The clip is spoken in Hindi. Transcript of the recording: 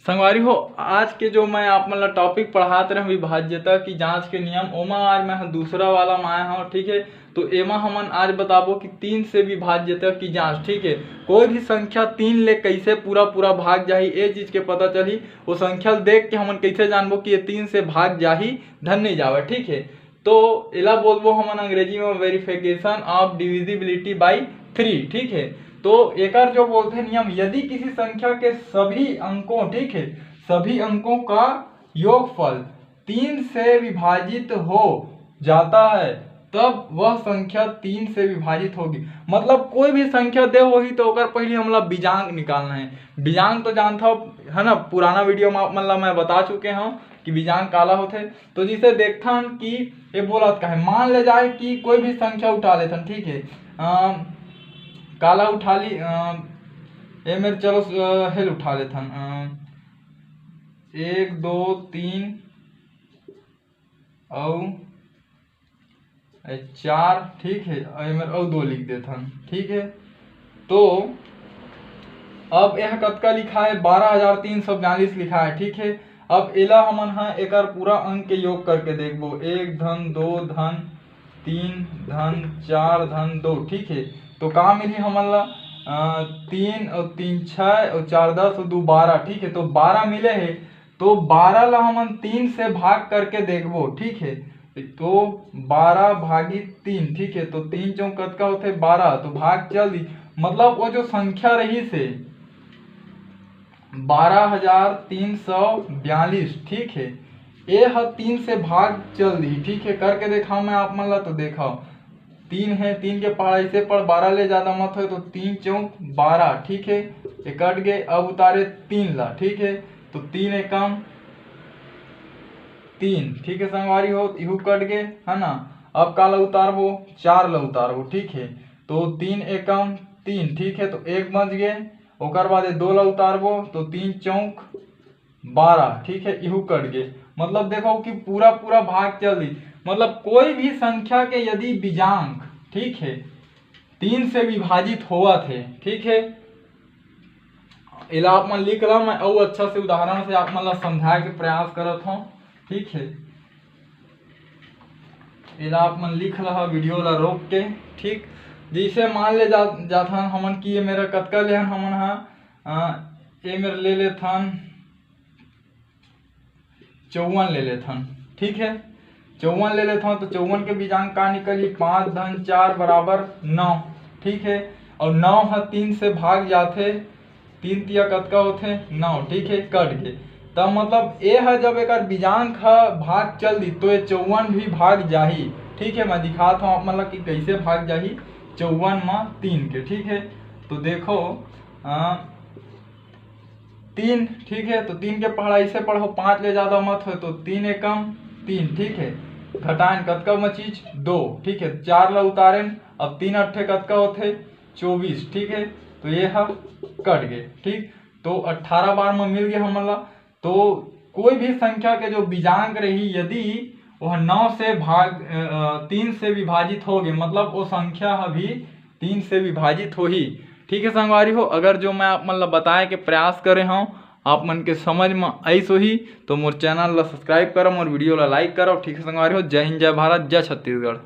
संगवारी हो, आज के जो मैं आप मतलब टॉपिक पढ़ाते रहे विभाज्यता की जांच के नियम, ओमा आज मैं दूसरा वाला में आया हूँ। ठीक है, तो एमा हमन आज बताबो कि 3 से विभाज्यता की जांच। ठीक है, कोई भी संख्या 3 ले कैसे पूरा पूरा भाग जाही ये चीज के पता चली। वो संख्या देख के हमन कैसे जानबो कि ये 3 से भाग जाही धन नहीं जावे। ठीक है, तो एला बोलबो हमन अंग्रेजी में वेरिफिकेशन ऑफ डिविजिबिलिटी बाई 3। ठीक है, तो एकर जो बोलते हैं नियम, यदि किसी संख्या के सभी अंकों, ठीक है, सभी अंकों का योगफल 3 से विभाजित हो जाता है तब वह संख्या 3 से विभाजित होगी। मतलब कोई भी संख्या दे होगी तो ओकर पहले हमला बीजांक निकालना है। बीजांक तो जानता हो है ना, पुराना वीडियो में मतलब मैं बता चुके हूँ कि बीजांक काला होते। तो जिसे देखथन कि ये बोलत का है, मान ले जाए कि कोई भी संख्या उठा लेथन। ठीक है, काला उठा ली, ये मेरे चलो हेल उठा लेथन 1 2 3 और 4। ठीक है, और 2 लिख देथन। ठीक है, तो अब यह कतका लिखा है 12,342 लिखा है। ठीक है, अब एला हमन हा एकर पूरा अंक के योग करके देखबो, 1 धन 2 धन 3 धन 4 धन 2। ठीक है, तो का मिली हमन ला 3 और 3 6 और 4 10 और 2 12। ठीक है, तो 12 मिले है, तो 12 ला हमन 3 से भाग करके देखबो। ठीक है, तो 12 भागित 3। ठीक है, तो 3 चौक कतका होते 12, तो भाग चल दी। मतलब वो जो संख्या रही से 12,342। ठीक है, ये 3 से भाग चल दी। ठीक है, करके देखा मैं आप मन ला, तो देखा 3 है, 3 के पढ़ ऐसे पढ़ 12 ले ज्यादा मत हो, तो 3 चौक 12। ठीक है, ये कट गए। अब उतारे 3 ला। ठीक है, तो 3 एकम 3। ठीक है संगवारी हो, इहू कट गए है ना। अब काला उतारबो 4 ला उतारबो। ठीक है, तो 3 एकम 3। ठीक है, तो 1 बच गए। ओकर बाद 2 ला उतारबो, तो 3 चौक 12। ठीक है, इहू कट गए। मतलब देखो कि पूरा पूरा भाग चल दी। मतलब कोई भी संख्या के यदि बीजांक, ठीक है, 3 से विभाजित होवत है। ठीक है, इला आप मन लिख ला, मैं और अच्छा से उदाहरण से आप मन ला समझाए के प्रयास करत हूँ। ठीक है, इला आप मन लिख ला वीडियो ला रोक के। ठीक, जैसे मान ले जाथन हमन की ये मेरा कतका लेहन हमन हा ये मेरे ले लेथन 54 ले लेथन। ठीक है, 54 ले लेता हूँ, तो 54 के बीजांक का निकली 5 धन 4 बराबर 9। ठीक है, और 9 है 3 से भाग जाते, 3 तिया कतका होते 9। ठीक है, कट गए। तब मतलब ये है जब एक बीजांक है भाग चल दी तो ये 54 भी भाग जाही। ठीक है, मैं दिखाता हूँ मतलब कि कैसे भाग जाही 54 में 3 के। ठीक है, तो देखो 3। ठीक है, तो 3 के पढ़ाई से पढ़ो, 5 ले ज्यादा मत हो, तो 3 एकम 3। ठीक है, घटाएं कतका में चीज 2। ठीक है, 4 ला उतारें, अब 3 अट्ठे कतका होते 24। ठीक है, तो ये है कट गए। ठीक, तो 18 बार में मिल गया हमला। तो कोई भी संख्या के जो बीजांक रही यदि वह 9 से 3 से विभाजित हो गए, मतलब वो संख्या अभी 3 से विभाजित हो ही। ठीक है संगवारी हो, अगर जो मैं आप मतलब बताए के प्रयास करे हूँ आप मन के समझ में ऐसो ही, तो मोर चैनल ला सब्सक्राइब करम और वीडियो ला लाइक करो। ठीक है संगवारी हो, जय हिंद, जय भारत, जय छत्तीसगढ़।